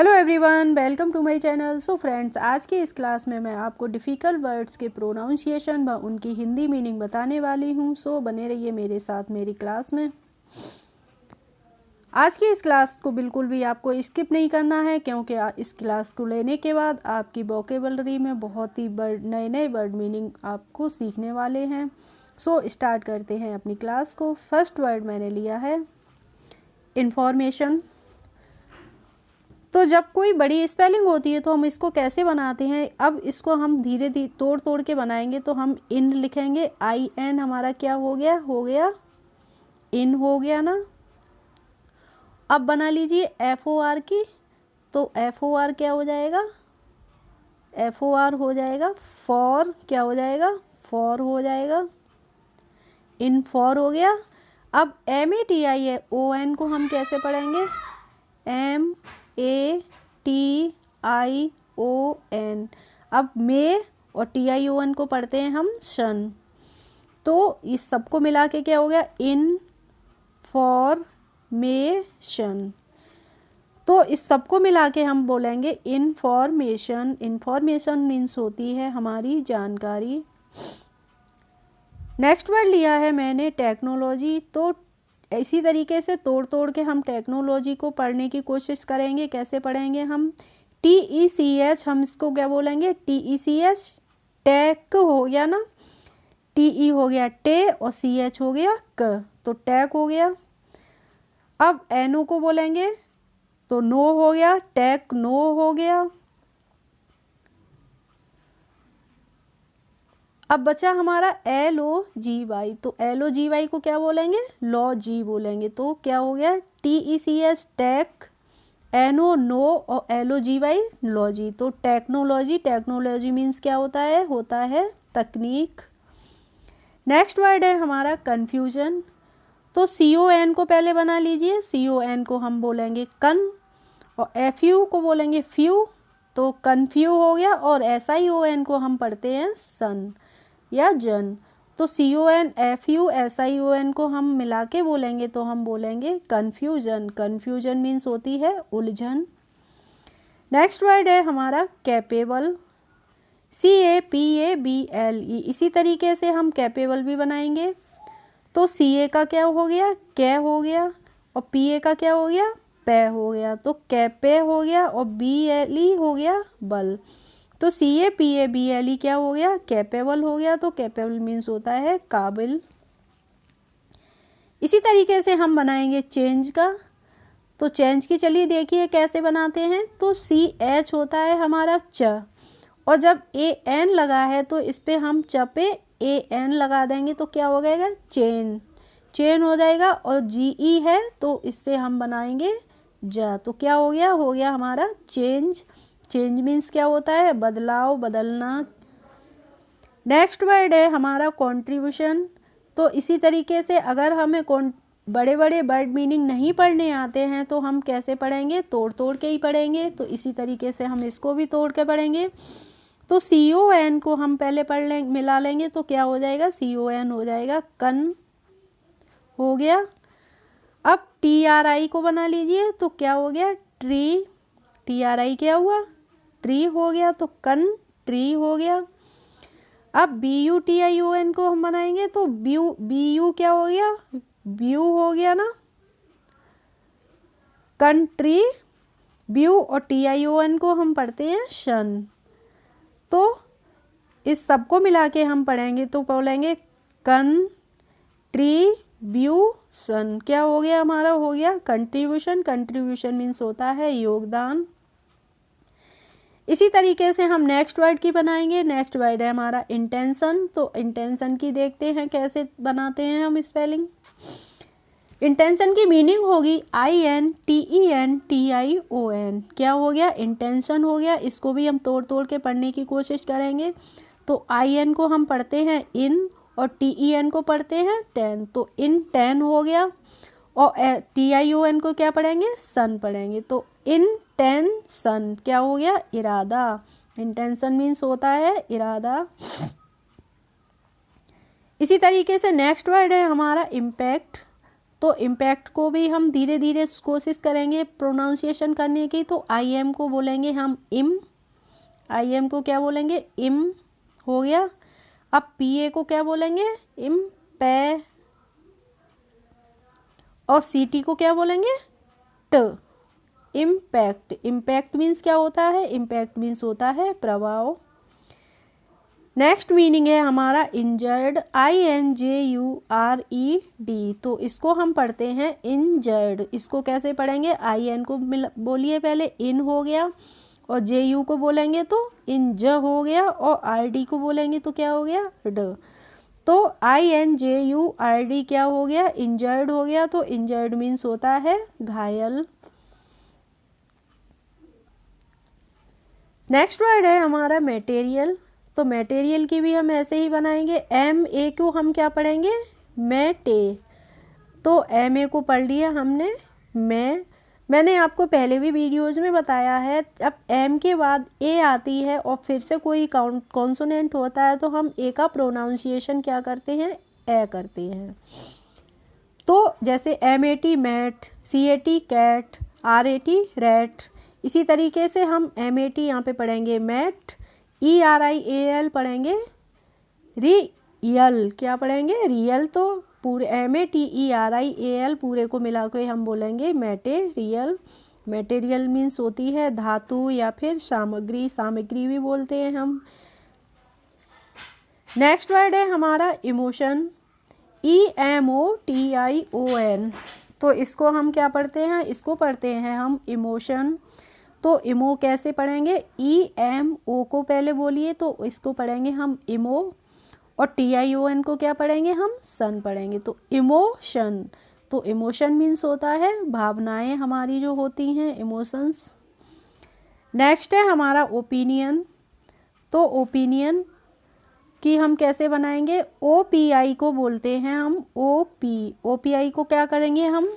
Hello everyone, welcome to my channel. So friends, आज की इस क्लास में मैं आपको डिफ़िकल्ट वर्ड्स के प्रोनाउंसिएशन व उनकी हिंदी मीनिंग बताने वाली हूँ। सो बने रहिए मेरे साथ मेरी क्लास में। आज की इस क्लास को बिल्कुल भी आपको स्किप नहीं करना है, क्योंकि इस क्लास को लेने के बाद आपकी वोकेबलरी में बहुत ही नए नए वर्ड मीनिंग आपको सीखने वाले हैं। सो स्टार्ट करते हैं अपनी क्लास को। फर्स्ट वर्ड मैंने लिया है इंफॉर्मेशन। तो जब कोई बड़ी स्पेलिंग होती है तो हम इसको कैसे बनाते हैं, अब इसको हम धीरे धीरे तोड़ तोड़ के बनाएंगे। तो हम इन लिखेंगे, IN हमारा क्या हो गया इन हो गया ना। अब बना लीजिए FOR की, तो FOR क्या हो जाएगा, FOR हो जाएगा फॉर, क्या हो जाएगा फॉर हो जाएगा, इन फॉर हो गया। अब MATION को हम कैसे पढ़ेंगे, MATION। अब मे और TION को पढ़ते हैं हम शन। तो इस सबको मिला के क्या हो गया, इनफॉर्मेशन। तो इस सबको मिला के हम बोलेंगे इनफॉर्मेशन। इन्फॉर्मेशन मीन्स होती है हमारी जानकारी। नेक्स्ट वर्ड लिया है मैंने टेक्नोलॉजी। तो इसी तरीके से तोड़ तोड़ के हम टेक्नोलॉजी को पढ़ने की कोशिश करेंगे। कैसे पढ़ेंगे हम, TECH, हम इसको क्या बोलेंगे, TECH, टेक हो गया ना, TE हो गया टे और CH हो गया क, तो टेक हो गया। अब NO को बोलेंगे तो नो हो गया, टेक नो हो गया। अब बचा हमारा LOGY। तो LOGY को क्या बोलेंगे, लॉजी बोलेंगे। तो क्या हो गया, TECH टेक, NO नो और LOGY लॉजी। तो टेक्नोलॉजी, टेक्नोलॉजी मीन्स क्या होता है तकनीक। नेक्स्ट वर्ड है हमारा कन्फ्यूजन। तो CON को पहले बना लीजिए। CON को हम बोलेंगे कन और FU को बोलेंगे फ्यू, तो कन्फ्यू हो गया। और SION को हम पढ़ते हैं सन या जन। तो CON FU SION को हम मिला के बोलेंगे तो हम बोलेंगे कन्फ्यूजन। कन्फ्यूजन मीन्स होती है उलझन। नेक्स्ट वर्ड है हमारा कैपेबल। CAPABLE। इसी तरीके से हम कैपेबल भी बनाएंगे। तो CA का क्या हो गया, कै हो गया, और PA का क्या हो गया, पै हो गया। तो कैपे हो गया और BLE हो गया बल। तो CAPABLE क्या हो गया, कैपेबल हो गया। तो कैपेबल मीन्स होता है काबिल। इसी तरीके से हम बनाएंगे चेंज का। तो चेंज की चलिए देखिए कैसे बनाते हैं। तो CH होता है हमारा च, और जब AN लगा है तो इस पे हम च पे AN लगा देंगे तो क्या हो जाएगा, चेन, चेन हो जाएगा। और GE है तो इससे हम बनाएंगे ज, तो क्या हो गया हमारा चेंज। चेंज मीन्स क्या होता है, बदलाव, बदलना। नेक्स्ट वर्ड है हमारा कंट्रीब्यूशन। तो इसी तरीके से अगर हमें बड़े बड़े वर्ड मीनिंग नहीं पढ़ने आते हैं तो हम कैसे पढ़ेंगे, तोड़ तोड़ के ही पढ़ेंगे। तो इसी तरीके से हम इसको भी तोड़ के पढ़ेंगे। तो CON को हम पहले मिला लेंगे तो क्या हो जाएगा, CON हो जाएगा कन हो गया। अब TRI को बना लीजिए तो क्या हो गया, ट्री। TRI क्या हुआ, ट्री हो गया। तो कन ट्री हो गया। अब BUTION को हम बनाएंगे तो BU क्या हो गया, व्यू हो गया ना, कंट्री व्यू। और TION को हम पढ़ते हैं शन। तो इस सब को मिला के हम पढ़ेंगे तो बोलेंगे कंट्रीब्यूशन। क्या हो गया हमारा, हो गया कंट्रीब्यूशन। कंट्रीब्यूशन मीन्स होता है योगदान। इसी तरीके से हम नेक्स्ट वर्ड की बनाएंगे। नेक्स्ट वर्ड है हमारा इंटेंशन। तो इंटेंशन की देखते हैं कैसे बनाते हैं हम स्पेलिंग। इंटेंशन की मीनिंग होगी INTENTION। क्या हो गया, इंटेंशन हो गया। इसको भी हम तोड़ तोड़ के पढ़ने की कोशिश करेंगे। तो IN को हम पढ़ते हैं इन और TEN को पढ़ते हैं टेन। तो इन टेन हो गया। और TION को क्या पढ़ेंगे, सन पढ़ेंगे। तो इंटेंशन क्या हो गया, इरादा। इंटेंशन मीन्स होता है इरादा। इसी तरीके से नेक्स्ट वर्ड है हमारा इम्पैक्ट। तो इम्पैक्ट को भी हम धीरे धीरे कोशिश करेंगे प्रोनाउंसिएशन करने की। तो आई एम को बोलेंगे हम इम, आई एम को क्या बोलेंगे इम हो गया। अब पी ए को क्या बोलेंगे इम पे, और सी टी को क्या बोलेंगे ट, इम्पैक्ट। इम्पैक्ट मीन्स क्या होता है, इम्पैक्ट मीन्स होता है प्रभाव। नेक्स्ट मीनिंग है हमारा इंजर्ड, INJURED। तो इसको हम पढ़ते हैं इंजर्ड। इसको कैसे पढ़ेंगे, IN को बोलिए पहले इन हो गया, और JU को बोलेंगे तो इंज हो गया, और RD को बोलेंगे तो क्या हो गया ड। तो INJURD क्या हो गया इंजर्ड हो गया। तो इंजर्ड मीन्स होता है घायल। नेक्स्ट वर्ड है हमारा मटेरियल। तो मटेरियल की भी हम ऐसे ही बनाएंगे। MA को हम क्या पढ़ेंगे मेटे। तो MA को पढ़ लिया हमने मैंने आपको पहले भी वीडियोज़ में बताया है, अब M के बाद A आती है और फिर से कोई कॉन्सोनेंट होता है तो हम A का प्रोनाउंसिएशन क्या करते हैं ए करते हैं। तो जैसे MAT mat, CAT cat, RAT rat, इसी तरीके से हम MAT यहाँ पे पढ़ेंगे मैट, ERIAL पढ़ेंगे रियल, क्या पढ़ेंगे रियल। तो पूरे MATERIAL पूरे को मिला के हम बोलेंगे मटेरियल। मटेरियल मीन्स होती है धातु या फिर सामग्री, सामग्री भी बोलते हैं हम। नेक्स्ट वर्ड है हमारा इमोशन, EMOTION। तो इसको हम क्या पढ़ते हैं, इसको पढ़ते हैं हम इमोशन। तो इमो कैसे पढ़ेंगे, EMO को पहले बोलिए तो इसको पढ़ेंगे हम इमो, और TION को क्या पढ़ेंगे हम सन पढ़ेंगे। तो इमोशन, तो इमोशन मीन्स होता है भावनाएं हमारी जो होती हैं इमोशंस। नेक्स्ट है हमारा ओपिनियन। तो ओपिनियन की हम कैसे बनाएंगे, OPI को बोलते हैं हम OPI को क्या करेंगे हम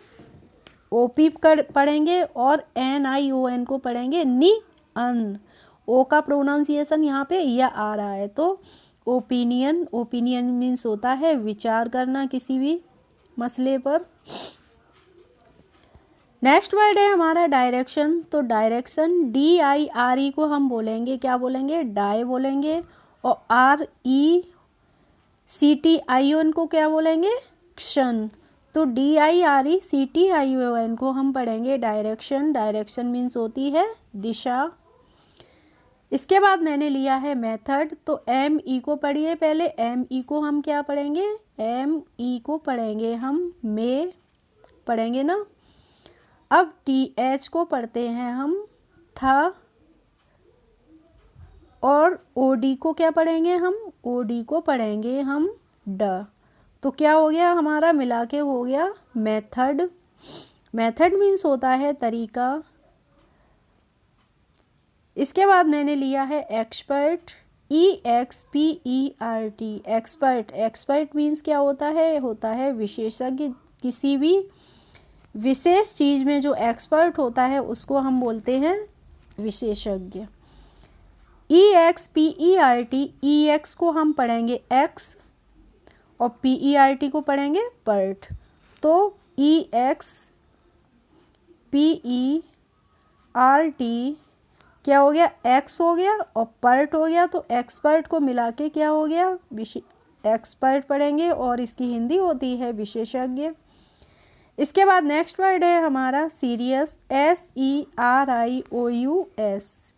OP पढ़ेंगे, और NION को पढ़ेंगे नी अन। ओ का प्रोनाउंसिएशन यहाँ पे यह आ रहा है। तो ओपिनियन मीन्स होता है विचार करना किसी भी मसले पर। नेक्स्ट वर्ड है हमारा डायरेक्शन। तो डायरेक्शन DIRE को हम बोलेंगे क्या बोलेंगे डाय बोलेंगे, और RECTION को क्या बोलेंगे क्शन। तो DIRECTION को हम पढ़ेंगे डायरेक्शन। डायरेक्शन मीन्स होती है दिशा। इसके बाद मैंने लिया है मेथड। तो ME को पढ़िए पहले, ME को हम क्या पढ़ेंगे ME को पढ़ेंगे हम में पढ़ेंगे ना। अब TH को पढ़ते हैं हम था, और OD को क्या पढ़ेंगे हम OD को पढ़ेंगे हम ड। तो क्या हो गया हमारा मिला के हो गया मेथड। मेथड मीन्स होता है तरीका। इसके बाद मैंने लिया है expert, EXPERT। Expert, expert means क्या होता है विशेषज्ञ। किसी भी विशेष चीज़ में जो एक्सपर्ट होता है उसको हम बोलते हैं विशेषज्ञ। EXPERT, EX को हम पढ़ेंगे एक्स, और PERT को पढ़ेंगे पर्ट। तो EXPERT क्या हो गया एक्स हो गया, और पर्ट हो गया। तो एक्सपर्ट को मिला के क्या हो गया एक्सपर्ट पढ़ेंगे, और इसकी हिंदी होती है विशेषज्ञ। इसके बाद नेक्स्ट वर्ड है हमारा सीरियस, SERIOUS।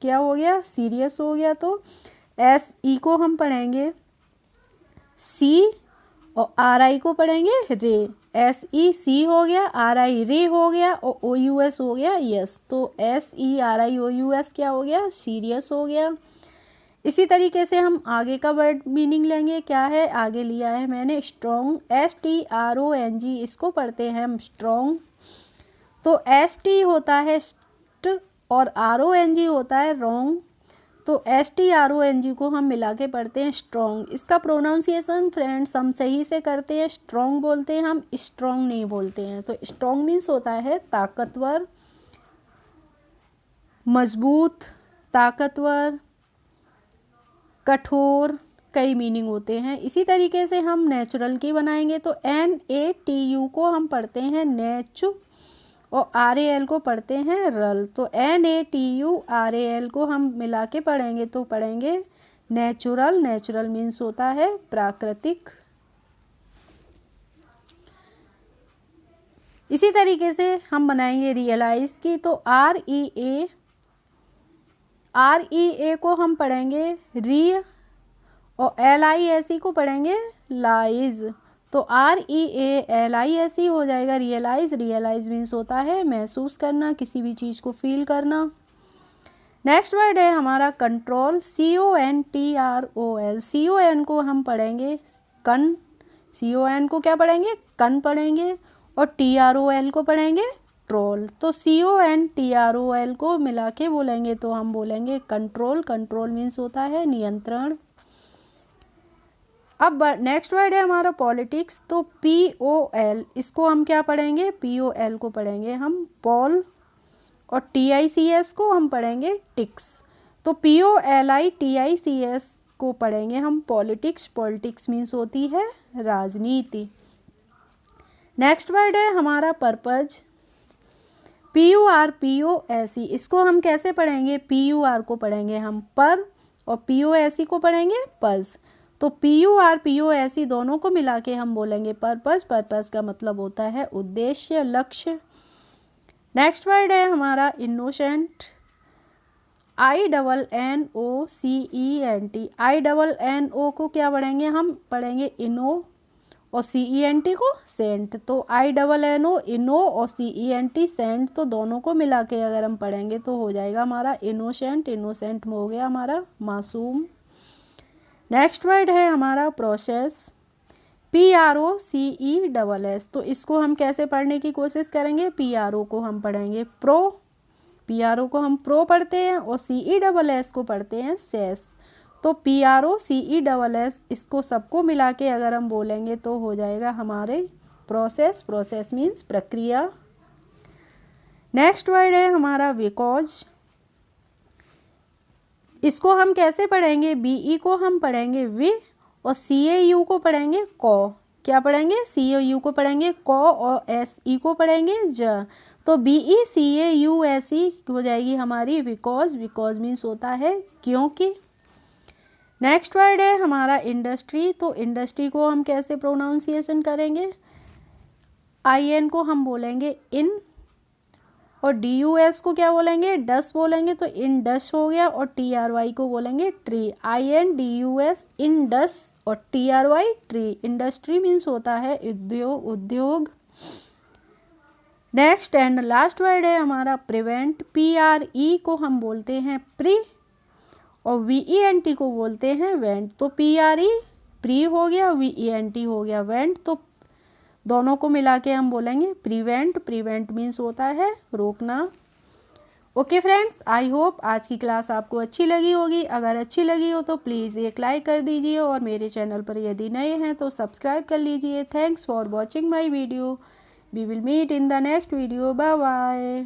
क्या हो गया सीरियस हो गया। तो SE को हम पढ़ेंगे सी, और RI को पढ़ेंगे रे। SEC हो गया, RI रे हो गया, और OUS हो गया यस। तो SERIOUS क्या हो गया सीरियस हो गया। इसी तरीके से हम आगे का वर्ड मीनिंग लेंगे। क्या है आगे लिया है मैंने स्ट्रॉन्ग, STRONG। इसको पढ़ते हैं हम स्ट्रॉन्ग। तो ST होता है स्ट, और RONG होता है रॉन्ग। तो STRONG को हम मिला के पढ़ते हैं स्ट्रॉन्ग। इसका प्रोनाउंसिएशन फ्रेंड्स हम सही से करते हैं, स्ट्रॉन्ग बोलते हैं हम, स्ट्रॉन्ग नहीं बोलते हैं। तो स्ट्रॉन्ग मीन्स होता है ताकतवर, मजबूत, ताकतवर, कठोर, कई मीनिंग होते हैं। इसी तरीके से हम नेचुरल की बनाएंगे तो NATU को हम पढ़ते हैं नेचु और RAL को पढ़ते हैं रल। तो NATU RAL को हम मिला के पढ़ेंगे तो पढ़ेंगे नेचुरल। नेचुरल मीन्स होता है प्राकृतिक। इसी तरीके से हम बनाएंगे रियलाइज की तो REA को हम पढ़ेंगे री और LISE को पढ़ेंगे लाइज। तो REALISE हो जाएगा रियलाइज। रियलाइज मीन्स होता है महसूस करना, किसी भी चीज़ को फील करना। नेक्स्ट वर्ड है हमारा कंट्रोल CONTROL। CON को हम पढ़ेंगे कन। CON को क्या पढ़ेंगे? कन पढ़ेंगे। और TROL को पढ़ेंगे ट्रोल। तो CONTROL को मिला के बोलेंगे तो हम बोलेंगे कंट्रोल। कंट्रोल मीन्स होता है नियंत्रण। अब नेक्स्ट वर्ड है हमारा पॉलिटिक्स। तो POL इसको हम क्या पढ़ेंगे? POL को पढ़ेंगे हम पॉल और TICS को हम पढ़ेंगे टिक्स। तो POLITICS को पढ़ेंगे हम पॉलिटिक्स। पॉलिटिक्स मीन्स होती है राजनीति। नेक्स्ट वर्ड है हमारा पर्पज। PURPOSE इसको हम कैसे पढ़ेंगे? PUR को पढ़ेंगे हम पर और POSE को पढ़ेंगे पज। तो PURPOSE दोनों को मिला के हम बोलेंगे पर्पस। पर्पस का मतलब होता है उद्देश्य, लक्ष्य। नेक्स्ट वर्ड है हमारा इनोसेंट। INNOCENT। INNO को क्या पढ़ेंगे? हम पढ़ेंगे इनो और CENT को सेंट। तो INNO इनो और CENT सेंट। तो दोनों को मिला के अगर हम पढ़ेंगे तो हो जाएगा हमारा इनोसेंट। इनोसेंट में हो गया हमारा मासूम। नेक्स्ट वर्ड है हमारा प्रोसेस। PROCESS। तो इसको हम कैसे पढ़ने की कोशिश करेंगे? PRO को हम पढ़ेंगे प्रो। PRO को हम प्रो पढ़ते हैं और CESS को पढ़ते हैं सेस। तो PROCESS इसको सबको मिला के अगर हम बोलेंगे तो हो जाएगा हमारे प्रोसेस। प्रोसेस मीन्स प्रक्रिया। नेक्स्ट वर्ड है हमारा बिकॉज। इसको हम कैसे पढ़ेंगे? BE को हम पढ़ेंगे वि और CAU को पढ़ेंगे कौ। क्या पढ़ेंगे? CAU को पढ़ेंगे कौ और SE को पढ़ेंगे ज। तो BECAUSE हो जाएगी हमारी बिकॉज। बिकॉज मीन्स होता है क्योंकि। नेक्स्ट वर्ड है हमारा इंडस्ट्री। तो इंडस्ट्री को हम कैसे प्रोनाउंसिएशन करेंगे? IN को हम बोलेंगे इन और DUS को क्या बोलेंगे? डस बोलेंगे। तो इन डस हो गया। और TRY को बोलेंगे ट्री। INDUS इन डस और TRY ट्री। इंडस्ट्री मीन्स होता है उद्योग, उद्योग। नेक्स्ट एंड लास्ट वर्ड है हमारा प्रिवेंट। PRE को हम बोलते हैं प्री और VENT को बोलते हैं वेंट। तो PRE प्री हो गया, VENT हो गया वेंट। तो दोनों को मिला के हम बोलेंगे प्रिवेंट। प्रिवेंट मीन्स होता है रोकना। ओके फ्रेंड्स, आई होप आज की क्लास आपको अच्छी लगी होगी। अगर अच्छी लगी हो तो प्लीज़ एक लाइक कर दीजिए और मेरे चैनल पर यदि नए हैं तो सब्सक्राइब कर लीजिए। Thanks for watching my video. We will meet in the next video. Bye bye.